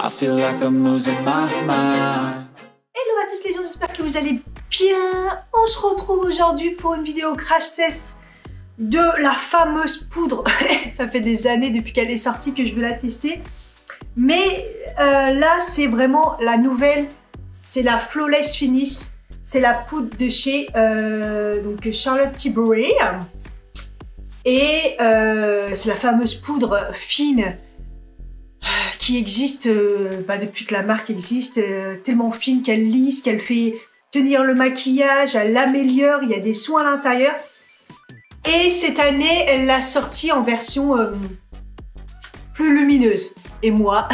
I feel like I'm losing my mind. Hello à tous les gens, j'espère que vous allez bien. On se retrouve aujourd'hui pour une vidéo crash test de la fameuse poudre. Ça fait des années depuis qu'elle est sortie que je veux la tester. Mais là, c'est vraiment la nouvelle. C'est la Flawless Finish. C'est la poudre de chez donc Charlotte Tilbury. Et c'est la fameuse poudre fine qui existe depuis que la marque existe, tellement fine qu'elle lisse, qu'elle fait tenir le maquillage, elle l'améliore, il y a des soins à l'intérieur. Et cette année, elle l'a sortie en version plus lumineuse. Et moi,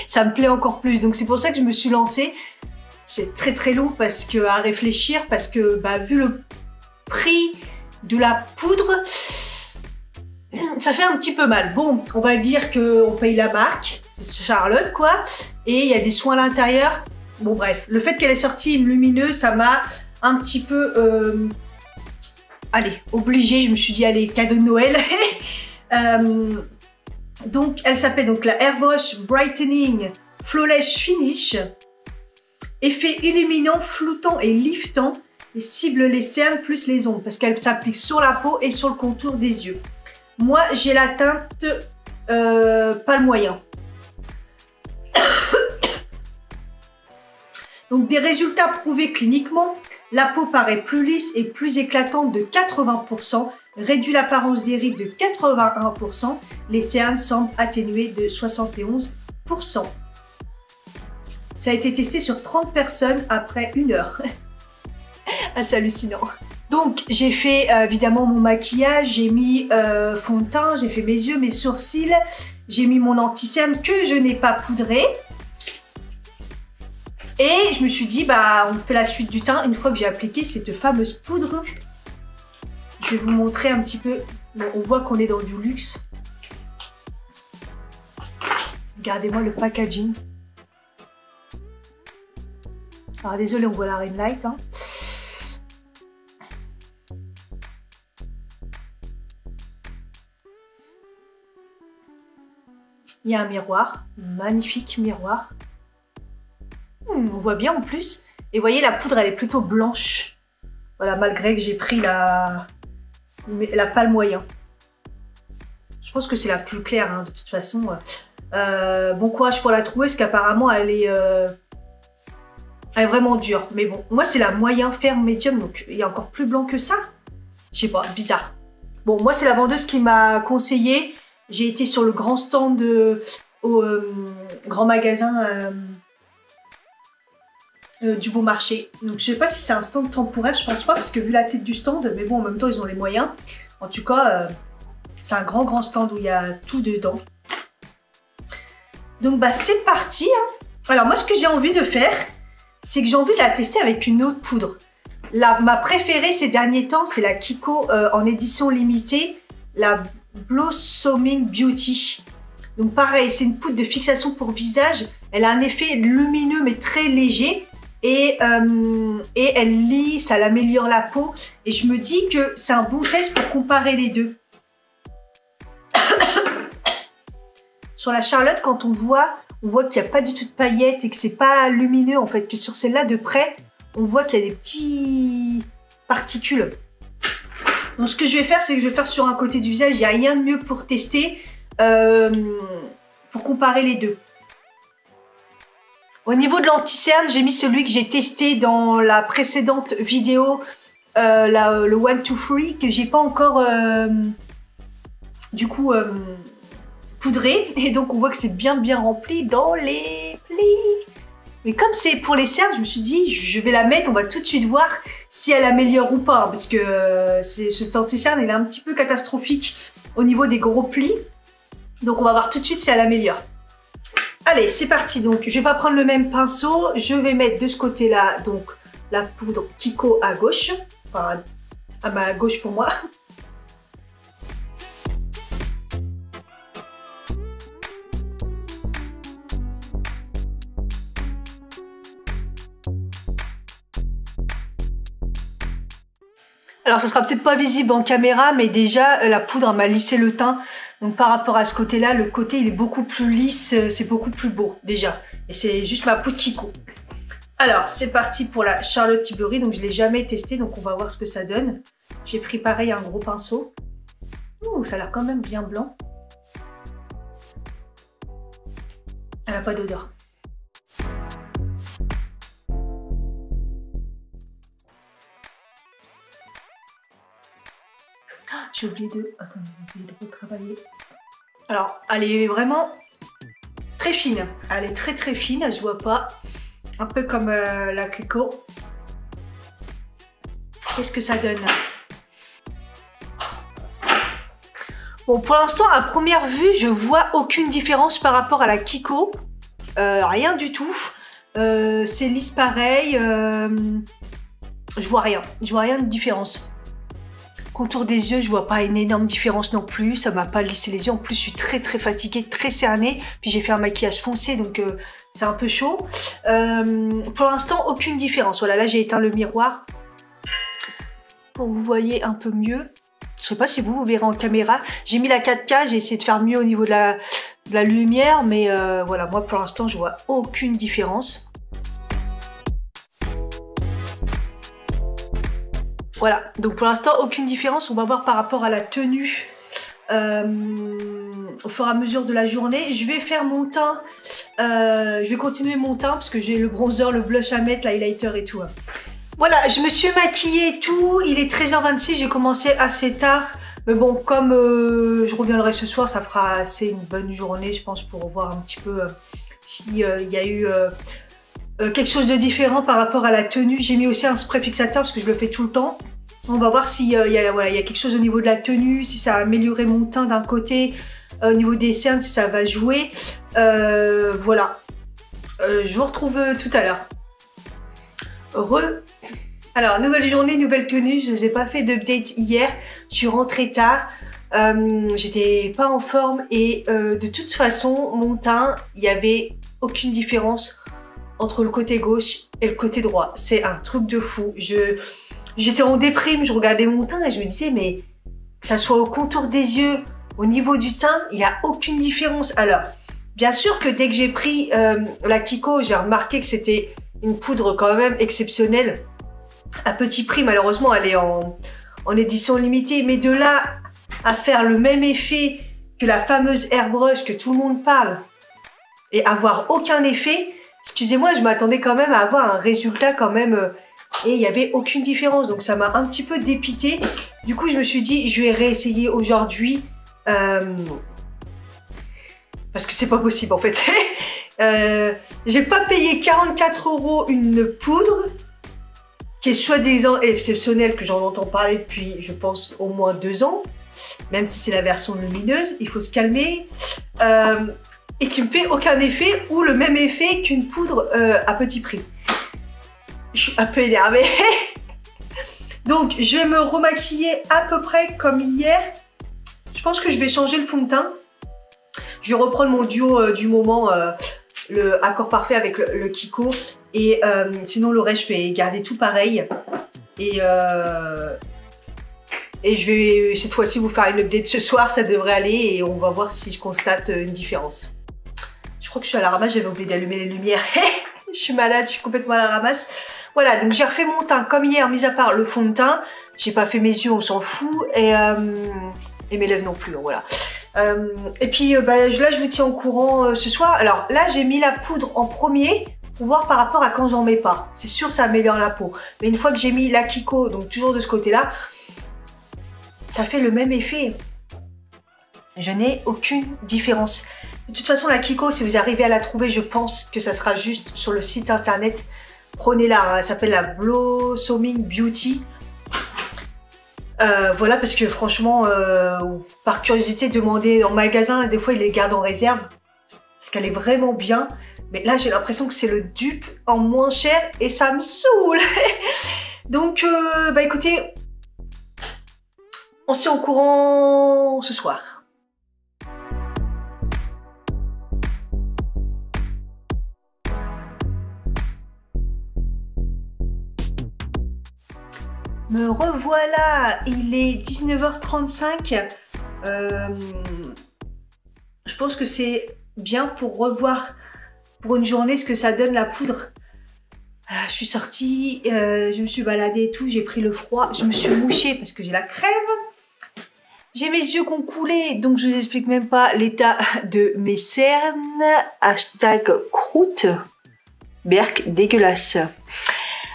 ça me plaît encore plus. Donc c'est pour ça que je me suis lancée. C'est très très long parce que, à réfléchir, parce que vu le prix de la poudre, ça fait un petit peu mal. Bon, on va dire qu'on paye la marque, c'est Charlotte quoi, et il y a des soins à l'intérieur. Bon bref, le fait qu'elle ait sorti une lumineuse, ça m'a un petit peu, allez, obligée. Je me suis dit, allez, cadeau de Noël. Donc, elle s'appelle donc la Airbrush Brightening Flawless Finish. Effet illuminant, floutant et liftant, et cible les cernes plus les ombres, parce qu'elle s'applique sur la peau et sur le contour des yeux. Moi, j'ai la teinte pas le moyen. Donc, des résultats prouvés cliniquement. La peau paraît plus lisse et plus éclatante de 80%, réduit l'apparence des rides de 81%, les cernes semblent atténuées de 71%. Ça a été testé sur 30 personnes après 1 heure. C'est hallucinant. Donc, j'ai fait évidemment mon maquillage, j'ai mis fond de teint, j'ai fait mes yeux, mes sourcils, j'ai mis mon anti-cerne que je n'ai pas poudré. Et je me suis dit, on fait la suite du teint une fois que j'ai appliqué cette fameuse poudre. Je vais vous montrer un petit peu. Bon, on voit qu'on est dans du luxe. Regardez-moi le packaging. Alors désolé, on voit la ring light. Hein. Il y a un miroir, magnifique miroir. On voit bien en plus. Et vous voyez, la poudre, elle est plutôt blanche. Voilà, malgré que j'ai pris la pâle moyen. Je pense que c'est la plus claire, hein, de toute façon. Bon courage pour la trouver, parce qu'apparemment, elle est vraiment dure. Mais bon, moi, c'est la moyen ferme médium, donc il y a encore plus blanc que ça. Je sais pas, bizarre. Bon, moi, c'est la vendeuse qui m'a conseillé. J'ai été sur le grand stand au grand magasin du Beau Marché. Donc je sais pas si c'est un stand temporaire, je pense pas, parce que vu la tête du stand, mais bon, en même temps ils ont les moyens. En tout cas, c'est un grand stand où il y a tout dedans. Donc c'est parti. Hein. Alors moi, ce que j'ai envie de faire, c'est que j'ai envie de la tester avec une autre poudre. Ma préférée ces derniers temps, c'est la Kiko en édition limitée, la Blossoming Beauty. Donc pareil, c'est une poudre de fixation pour visage. Elle a un effet lumineux mais très léger. Et elle lisse, elle améliore la peau. Et je me dis que c'est un bon test pour comparer les deux. Sur la Charlotte, quand on voit qu'il n'y a pas du tout de paillettes et que c'est pas lumineux en fait. Que sur celle-là de près, on voit qu'il y a des petites particules. Donc ce que je vais faire, c'est que je vais faire sur un côté du visage. Il n'y a rien de mieux pour tester, pour comparer les deux. Au niveau de l'anti-cerne, j'ai mis celui que j'ai testé dans la précédente vidéo, le 1, 2, 3, que j'ai pas encore poudré. Et donc on voit que c'est bien rempli dans les plis. Mais comme c'est pour les cernes, je me suis dit, je vais la mettre, on va tout de suite voir si elle améliore ou pas. Hein, parce que cet anti-cerne, il est un petit peu catastrophique au niveau des gros plis. Donc on va voir tout de suite si elle améliore. Allez, c'est parti. Donc, je vais pas prendre le même pinceau. Je vais mettre de ce côté-là, donc, la poudre Kiko à gauche. Enfin, à ma gauche pour moi. Alors ça sera peut-être pas visible en caméra, mais déjà la poudre m'a lissé le teint. Donc par rapport à ce côté-là, le côté il est beaucoup plus lisse, c'est beaucoup plus beau déjà. Et c'est juste ma poudre Kiko. Alors c'est parti pour la Charlotte Tilbury, donc je l'ai jamais testé, donc on va voir ce que ça donne. J'ai pris pareil un gros pinceau. Ouh, ça a l'air quand même bien blanc. Elle n'a pas d'odeur. J'ai oublié de... Attends, j'ai oublié de retravailler. Alors, elle est vraiment très fine. Elle est très très fine, elle se voit pas. Un peu comme la Kiko. Qu'est-ce que ça donne? Bon, pour l'instant, à première vue, je vois aucune différence par rapport à la Kiko. Rien du tout. C'est lisse pareil. Je vois rien. Je vois rien de différence. Contour des yeux, je vois pas une énorme différence non plus. Ça m'a pas lissé les yeux. En plus, je suis très très fatiguée, très cernée. Puis j'ai fait un maquillage foncé, donc c'est un peu chaud. Pour l'instant, aucune différence. Voilà, là j'ai éteint le miroir pour que vous voyez un peu mieux. Je sais pas si vous verrez en caméra. J'ai mis la 4K, j'ai essayé de faire mieux au niveau de la lumière, mais voilà, moi pour l'instant, je vois aucune différence. Voilà, donc pour l'instant, aucune différence. On va voir par rapport à la tenue au fur et à mesure de la journée. Je vais faire mon teint, je vais continuer mon teint parce que j'ai le bronzer, le blush à mettre, l'highlighter et tout. Voilà, je me suis maquillée et tout. Il est 13h26, j'ai commencé assez tard. Mais bon, comme je reviendrai ce soir, ça fera assez une bonne journée, je pense, pour voir un petit peu s'il y a eu... quelque chose de différent par rapport à la tenue. J'ai mis aussi un spray fixateur parce que je le fais tout le temps. On va voir s'il y a quelque chose au niveau de la tenue, si ça a amélioré mon teint d'un côté, au niveau des cernes, si ça va jouer. Voilà. Je vous retrouve tout à l'heure. Alors, nouvelle journée, nouvelle tenue. Je ne vous ai pas fait d'update hier. Je suis rentrée tard. J'étais pas en forme et de toute façon, mon teint, il n'y avait aucune différence entre le côté gauche et le côté droit. C'est un truc de fou. J'étais en déprime, je regardais mon teint et je me disais, mais que ça soit au contour des yeux, au niveau du teint, il n'y a aucune différence. Alors, bien sûr que dès que j'ai pris la Kiko, j'ai remarqué que c'était une poudre quand même exceptionnelle. À petit prix, malheureusement, elle est en édition limitée. Mais de là à faire le même effet que la fameuse airbrush que tout le monde parle et avoir aucun effet... Excusez-moi, je m'attendais quand même à avoir un résultat quand même et il n'y avait aucune différence. Donc ça m'a un petit peu dépité. Du coup, je me suis dit, je vais réessayer aujourd'hui parce que c'est pas possible en fait. J'ai pas payé 44 € une poudre qui est soi-disant exceptionnelle, que j'en entends parler depuis, je pense, au moins 2 ans. Même si c'est la version lumineuse, il faut se calmer. Et qui me fait aucun effet ou le même effet qu'une poudre à petit prix. Je suis un peu énervée. Donc, je vais me remaquiller à peu près comme hier. Je pense que je vais changer le fond de teint. Je vais reprendre mon duo du moment, le Accord Parfait avec le Kiko. Et sinon, le reste, je vais garder tout pareil. Et je vais cette fois-ci vous faire une update ce soir, ça devrait aller. Et on va voir si je constate une différence. Je crois que je suis à la ramasse, j'avais oublié d'allumer les lumières. Je suis malade, je suis complètement à la ramasse. Voilà, donc j'ai refait mon teint comme hier, mis à part le fond de teint. J'ai pas fait mes yeux, on s'en fout. Et mes lèvres non plus, voilà. Et puis là, je vous tiens au courant ce soir. Alors là, j'ai mis la poudre en premier pour voir par rapport à quand j'en mets pas. C'est sûr, ça améliore la peau. Mais une fois que j'ai mis la Kiko, donc toujours de ce côté-là, ça fait le même effet. Je n'ai aucune différence. De toute façon, la Kiko, si vous arrivez à la trouver, je pense que ça sera juste sur le site internet. Prenez-la, hein, elle s'appelle la Blossoming Beauty. Voilà, parce que franchement, par curiosité, demandez en magasin, des fois ils les gardent en réserve. Parce qu'elle est vraiment bien. Mais là, j'ai l'impression que c'est le dupe en moins cher et ça me saoule. Donc, écoutez, on se tient au courant ce soir. Me revoilà, il est 19h35. Je pense que c'est bien pour revoir pour une journée ce que ça donne la poudre. Je suis sortie, je me suis baladée et tout, j'ai pris le froid, je me suis mouchée parce que j'ai la crève. J'ai mes yeux qui ont coulé, donc je vous explique même pas l'état de mes cernes. Hashtag croûte. Berk dégueulasse.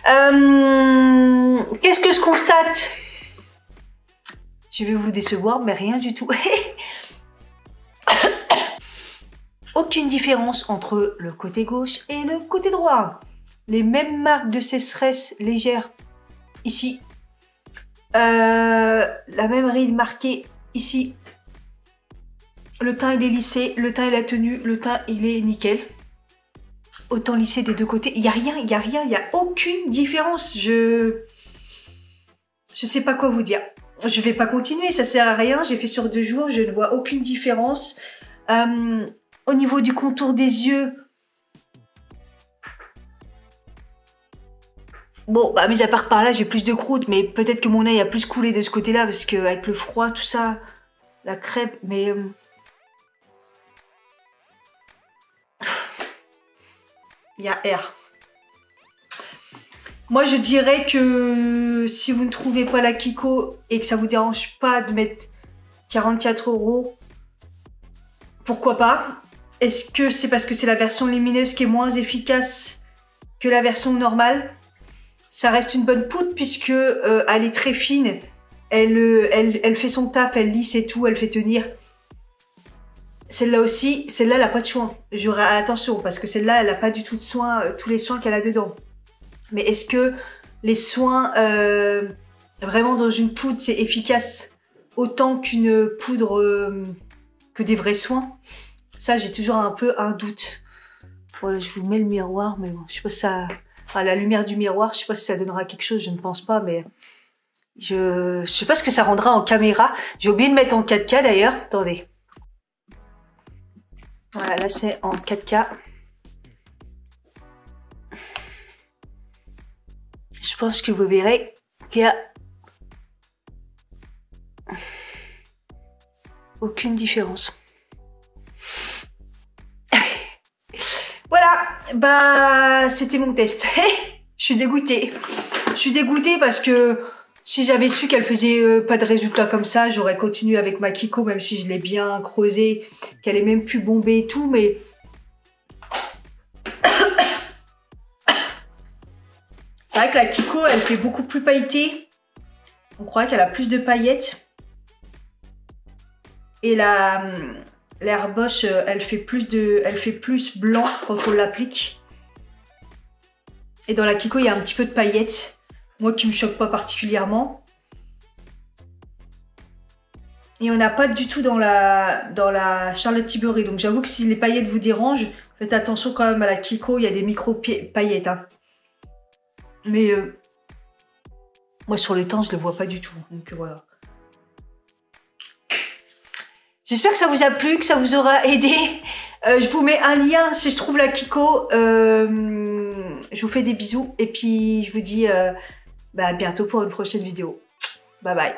Qu'est-ce que je constate? Je vais vous décevoir, mais rien du tout. Aucune différence entre le côté gauche et le côté droit. Les mêmes marques de sécheresse légère ici. La même ride marquée ici. Le teint il est lissé, le teint il a tenu, le teint il est nickel. Autant lissé des deux côtés. Il n'y a rien, il n'y a rien, il n'y a aucune différence. Je sais pas quoi vous dire. Je vais pas continuer, ça sert à rien. J'ai fait sur 2 jours, je ne vois aucune différence. Au niveau du contour des yeux, bon, bah, mis à part par là, j'ai plus de croûte, mais peut-être que mon œil a plus coulé de ce côté-là, parce qu'avec le froid, tout ça, la crêpe, mais... Il y a R. Moi, je dirais que si vous ne trouvez pas la Kiko et que ça vous dérange pas de mettre 44 €, pourquoi pas? Est-ce que c'est parce que c'est la version lumineuse qui est moins efficace que la version normale? Ça reste une bonne poudre puisque elle est très fine. Elle fait son taf, elle lisse et tout, elle fait tenir. Celle-là aussi, celle-là, elle n'a pas de soin. Attention, parce que celle-là, elle n'a pas du tout de soin, tous les soins qu'elle a dedans. Mais est-ce que les soins, vraiment dans une poudre, c'est efficace autant qu'une poudre, que des vrais soins? Ça, j'ai toujours un peu un doute. Voilà, je vous mets le miroir, mais bon, je sais pas si ça... Enfin, la lumière du miroir, je sais pas si ça donnera quelque chose, je ne pense pas, mais... Je sais pas ce que ça rendra en caméra. J'ai oublié de mettre en 4K d'ailleurs. Attendez. Voilà, là c'est en 4K. Je pense que vous verrez qu'il y a aucune différence. Voilà, bah c'était mon test. Je suis dégoûtée. Je suis dégoûtée parce que si j'avais su qu'elle faisait pas de résultats comme ça, j'aurais continué avec ma Kiko, même si je l'ai bien creusée, qu'elle est même plus bombée et tout, mais... C'est vrai que la Kiko, elle fait beaucoup plus pailletée. On croirait qu'elle a plus de paillettes. Et l'Airbosh, elle fait plus blanc quand on l'applique. Et dans la Kiko, il y a un petit peu de paillettes. Moi qui me choque pas particulièrement. Et on n'a pas du tout dans la Charlotte Tilbury. Donc j'avoue que si les paillettes vous dérangent, faites attention quand même à la Kiko, il y a des micro-paillettes. Hein. Mais moi sur les temps, je ne le vois pas du tout. Donc voilà. J'espère que ça vous a plu, que ça vous aura aidé. Je vous mets un lien si je trouve la Kiko. Je vous fais des bisous et puis je vous dis... à bientôt pour une prochaine vidéo. Bye bye.